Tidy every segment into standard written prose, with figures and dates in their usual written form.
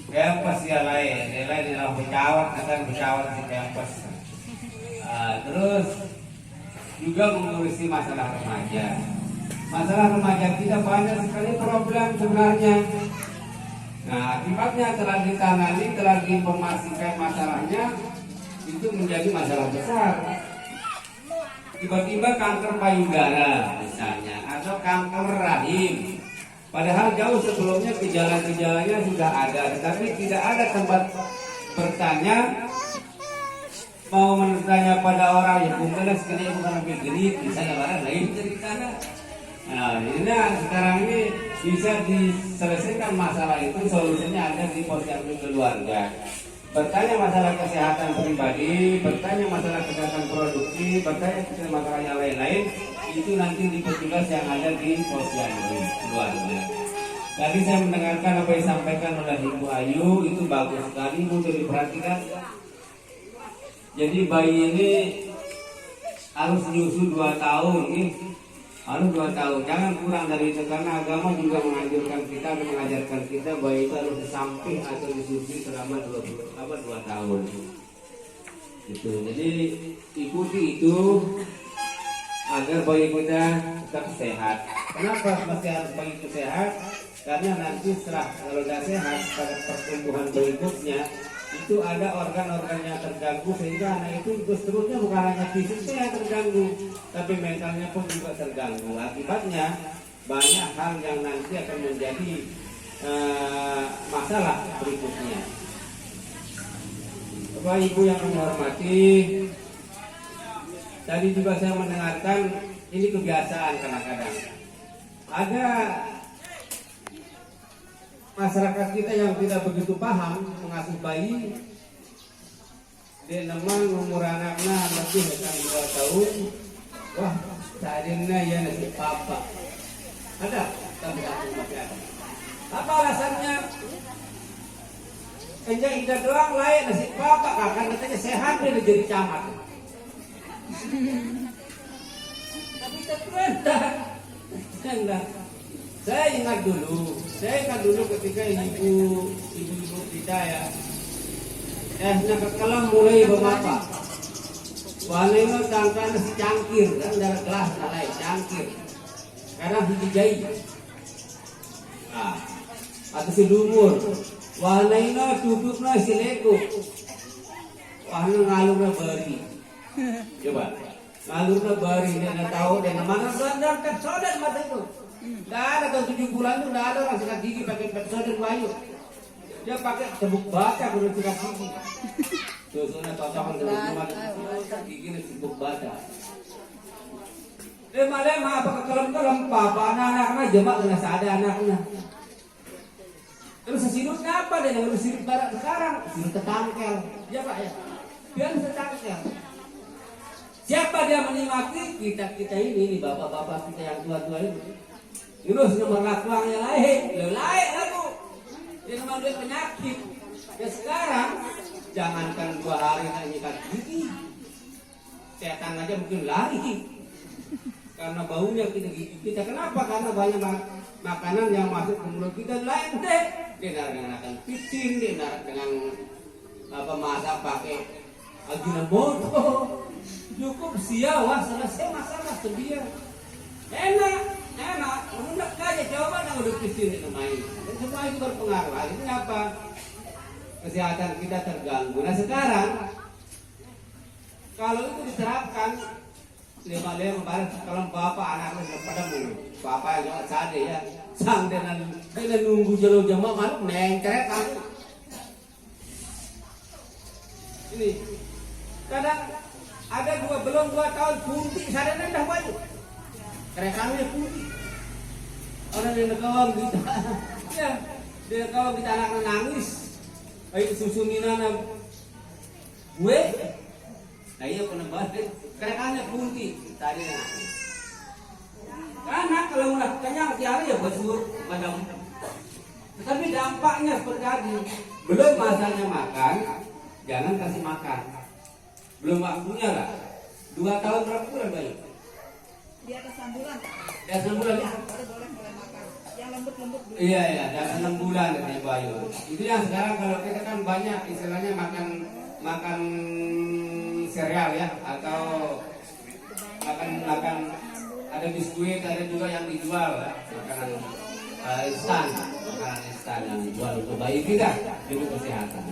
Kempes ya lain di lampu cawat akan bercawat di kempes. Terus juga mengurusi masalah remaja. Masalah remaja kita banyak sekali problem sebenarnya. Nah, akibatnya telah ditangani, telah diinformasikan masalahnya, itu menjadi masalah besar. Tiba-tiba kanker payudara misalnya, atau kanker rahim. Padahal jauh sebelumnya gejala-gejalanya sudah ada, tetapi tidak ada tempat bertanya. Mau bertanya pada orang yang bukan sekali bukan lebih genit, misalnya barang lain ceritanya. Nah, ini sekarang ini bisa diselesaikan masalah itu, solusinya ada di posyandu keluarga. Bertanya masalah kesehatan pribadi, bertanya masalah kesehatan produksi, bertanya masalah yang lain-lain, itu nanti di petugas yang ada di posyandu keluarga. Tadi saya mendengarkan apa yang disampaikan oleh Ibu Ayu, itu bagus sekali untuk diperhatikan. Jadi bayi ini harus nyusu 2 tahun nih. Harus 2 tahun, jangan kurang dari itu, karena agama juga menganjurkan kita, mengajarkan kita bayi itu harus disamping atau disusui selama 2 tahun. Itu. Jadi ikuti itu agar bayi kita tetap sehat. Kenapa masih harus bayi itu sehat? Karena nanti setelah kalau sudah sehat pada pertumbuhan berikutnya itu ada organ-organ yang terganggu, sehingga anak itu seterusnya bukan hanya fisiknya yang terganggu, tapi mentalnya pun juga terganggu. Akibatnya banyak hal yang nanti akan menjadi masalah berikutnya. Bapak Ibu yang menghormati, tadi juga saya mendengarkan ini kebiasaan kadang-kadang ada masyarakat kita yang tidak begitu paham mengasuh bayi. Dia memang umur anaknya lebih dari 2 tahun. Wah, seadanya ya nasi papa. Ada, tapi masih ada. Apa alasannya? Enjak ida doang lain nasi papa, kakak katanya sehat dia jadi camat. Tapi enggak. Saya ingat dulu ketika ibu kita ya, kalau mulai berapa, wanita tangkan si cangkir kan dari kelas lain cangkir, karena dijahit, atau si lumur, wanita duduknya si lego, wanita ngalurnya beri, coba ngalurnya beri, dia tahu dia mana benar kan sodan mata itu. Nggak ada tahun 7 bulan itu, nggak ada orang sikat gigi pakai pepsodent bayu. Dia pakai tebuk bata untuk sikat gigi. Susunya cocok dengan cuma gigi nih tebuk bata. Lema apa kekelem-kelem papa anak-anaknya jemaah kena sadar anaknya. Terus sesidutnya apa dia yang bersidut barat sekarang? Sidut ketangkel. Ya Pak ya. Dia setangkel. Siapa dia menikmati? Kita ini bapak-bapak kita yang tua-tua ini. Terus nomor lakuang yang lain aku. Dia memang dia penyakit. Ya sekarang jangankan 2 hari nak nyikat gigi, setan aja mungkin lari karena baunya kita. Kenapa? Karena banyak makanan yang masuk ke mulut kita lain deh. Dia narik dengan makan picin, dia narik dengan apa masak pakai ajinomoto. Cukup siawa selesai masalah sedia. Enak, udah aja coba nang udah picin itu main. Dan semua itu berpengaruh. Akhirnya apa? Kesehatan kita terganggu. Nah sekarang kalau itu diterapkan, lima kalau bapak anaknya pada mulu, bapak yang jangan sadar ya, sang dengan nunggu jalur jamaah malu nengkret aku. Ini kadang ada belum 2 tahun puntik sadarnya dah baju. Kerekannya putih. Orang yang kawang kita, ya dia kawang kita anak nangis, baik susuninana gue, nah iya pernah balik, kerekannya putih tadi nangis. Karena kalau udah kenyang tiara ya besur badan. Tetapi dampaknya seperti tadi, belum masanya makan, jangan kasih makan. Belum waktunya lah. 2 tahun berapa bulan bayi? Di atas 6 bulan. Di atas 6 bulan ya? Baru boleh makan. Yang lembut Iya ya, dan 6 bulan katanya Bayu. Itu yang sekarang kalau kita kan banyak istilahnya makan sereal ya, atau makan ada biskuit, ada juga yang dijual ya, makanan instan, yang dijual untuk bayi kita demi kesehatan.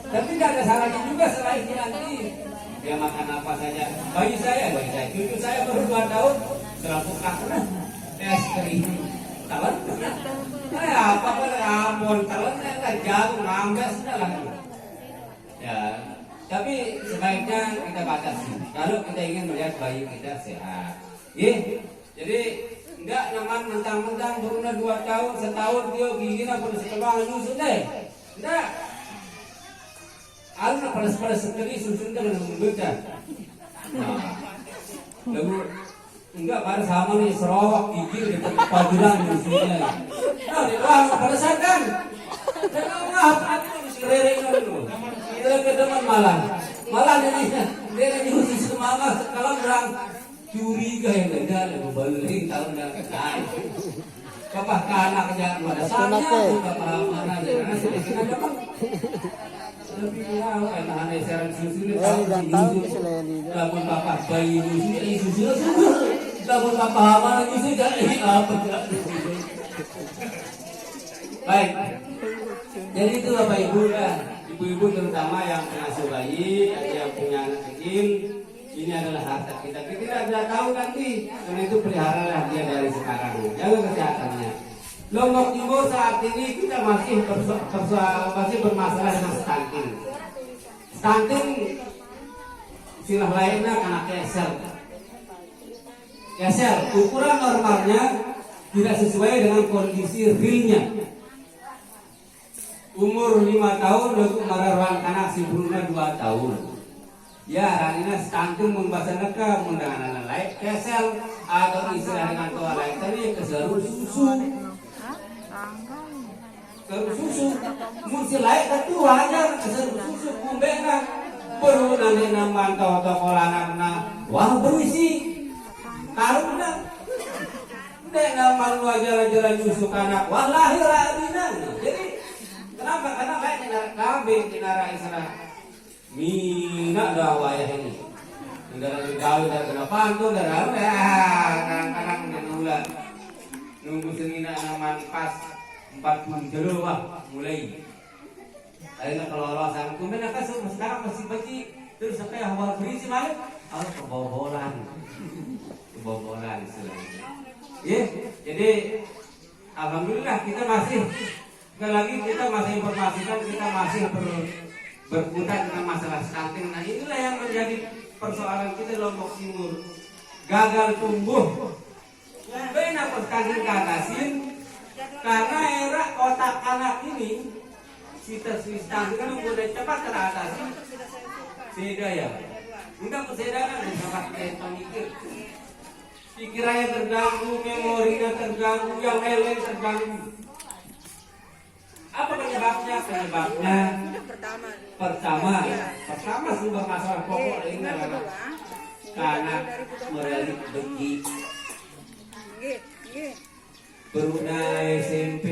Tapi tidak ada salahnya juga selain itu nanti dia makan apa saja. Bayi saya, cucu saya baru 2 tahun selalu makan es krim. Tahu? Apa ampun, tahunya kan jagung, nambah sudah lah. Ya, tapi sebaiknya kita batasi. Kalau kita ingin melihat bayi kita sehat, jadi enggak nyaman mentang-mentang berumur 2 tahun, setahun dia gigi apa sekeluar susu deh. Enggak. Alna pada sekali susu dengan membaca. Nah, lalu enggak pada sama nih serowak gigi dekat paduran susunya. Nah, wah pada sadar. Jangan apa itu serereng dulu. Kita ke depan malah dia nyusu semangat kalau berang curiga yang ada beling tahun dah kekai. Bapak anak aja pada saatnya bapak mana karena sedikit aja kan. Lebih tahu anak sekarang susu ni tahu bapak bayi susu. Lamun bapak mana susu jadi apa? Baik. Jadi itu Bapak Ibu ya, ibu-ibu terutama yang pengasuh bayi, yang punya anak kecil, ini adalah harta kita. Kita tidak tahu nanti, karena itu peliharalah dia dari sekarang. Jaga kesehatannya. Lombok Timur saat ini kita masih bermasalah dengan stunting. Stunting istilah lainnya karena keser. Ukuran normalnya tidak sesuai dengan kondisi realnya. Umur 5 tahun lalu marawan anak si Bruna 2 tahun. Ya, ranina stunting membahasa neka mendangan anak lain kesel atau istilah dengan tua lain tadi keseru susu. Susu mesti lain tapi wajar keseru susu kumbena baru nanti nama toko anak wah berisi karena dek nama lu aja susu anak wah lahir adina. Jadi kenapa? Karena kayak kambing kinara Isra mina dah wayah ini. Dari gaul dari kenapa tuh dari kadang-kadang bulan nunggu senina aman pas 40 jero wah mulai. Akhirnya kalau sang kumen akan sekarang masih baci terus sampai awal berisi malam harus kebobolan istilahnya. Jadi alhamdulillah kita masih sekali lagi kita masih informasikan, kita masih berkutat dengan masalah stunting. Nah inilah yang menjadi persoalan kita Lombok Timur. Gagal tumbuh. Bena pertanding katasin karena era otak anak ini stunting kan udah cepat teratasi. Seda ya. Enggak kesedaran cepat kita mikir. Pikirannya terganggu, memorinya terganggu, yang lain terganggu. Apa penyebabnya? Pertama sumber masalah pokok ini adalah karena meraih dengki. Beruna SMP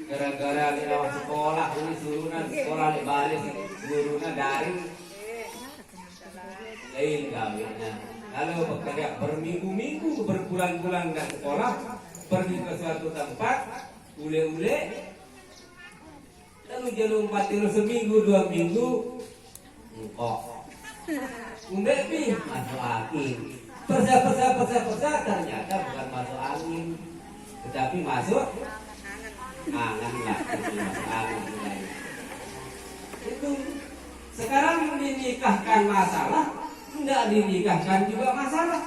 gara-gara lewat sekolah ini suruhna sekolah di balik gurunya daring lain kawinnya. Lalu bekerja berminggu-minggu berbulan-bulan dari sekolah pergi ke suatu tempat ule-ule lalu jalan 4 seminggu 2 minggu kok umbepi masuk angin persa ternyata bukan masuk angin tetapi masuk angan lah masuk angin itu sekarang dinikahkan masalah tidak dinikahkan juga masalah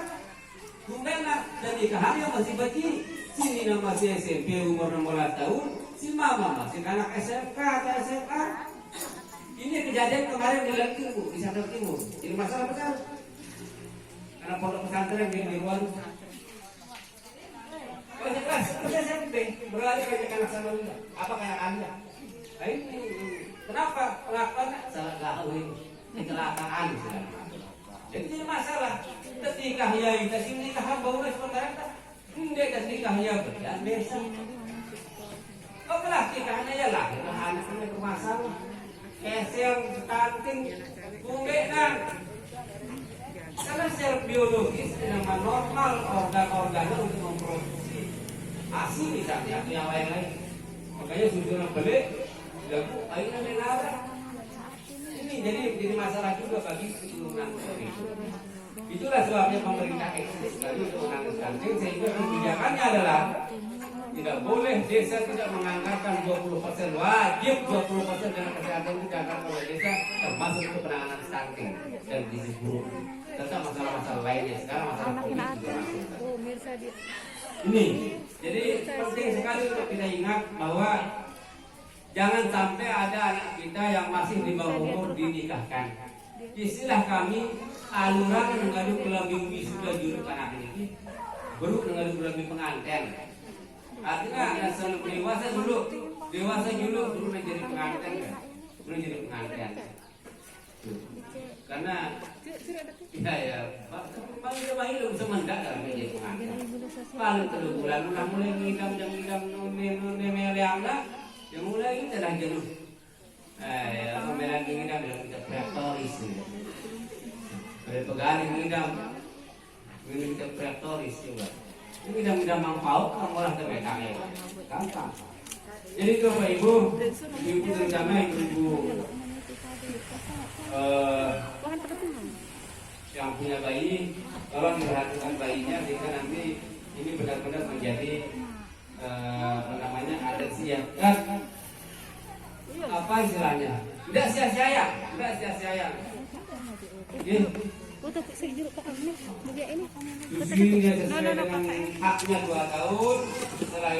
bukan dan nikahannya masih bagi sini nama si SMP umur 16 tahun, si mama masih anak SMK atau SMA. Ini kejadian kemarin di Lampung Timur, di Sadar Timur. Ini masalah besar. Karena pondok pesantren di luar. Masih kelas SMP beralih ke anak sama juga. Apa kayak Anda? Nah ini kenapa pelakuannya salah kawin, kecelakaan misalnya. Jadi ini masalah ketika ya kita sini nikah baru sementara Hindi dan nikahnya berjalan biasa. Oh kelas nikahnya ya lah, anaknya kemasang, keser, stunting, bumenan. Karena secara biologis memang normal organ-organnya untuk memproduksi ASI misalnya atau yang lain-lain. Makanya sudah beli, bilang akhirnya menara. Ini jadi masalah juga bagi keturunan itu. Itulah sebabnya pemerintah eksis tadi untuk menangani stunting, sehingga kebijakannya adalah tidak boleh desa tidak menganggarkan 20%, wajib 20% dana kesehatan itu dianggarkan oleh desa, termasuk untuk penanganan stunting dan gizi buruk serta masalah-masalah lainnya. Sekarang masalah COVID juga masuk. Ini jadi penting sekali untuk kita ingat bahwa jangan sampai ada anak kita yang masih di bawah umur dinikahkan. Istilah kami aluran mengadu kelambing wisuda juru anak ini baru mengadu kelambing pengantin. Artinya anak selalu dewasa dulu menjadi pengantin kan, belum jadi pengantin. Karena ya paling lebih bisa mendadak menjadi pengantin. Paling terlalu bulan mulai ngidam meleangna, yang mulai kita dah jenuh. Apa melagi ngidam bilang kita preaktoris. Ada pegawai ngidam, kita preaktoris juga. Ini ngidam mangpau, kamu olah terbetak ya, gampang. Jadi ke Bapak Ibu terutama ibu yang punya bayi, tolong diperhatikan bayinya sehingga nanti ini benar-benar menjadi atensi yang apa istilahnya? Tidak sia-sia. Sesuai dengan haknya 2 tahun. Setelah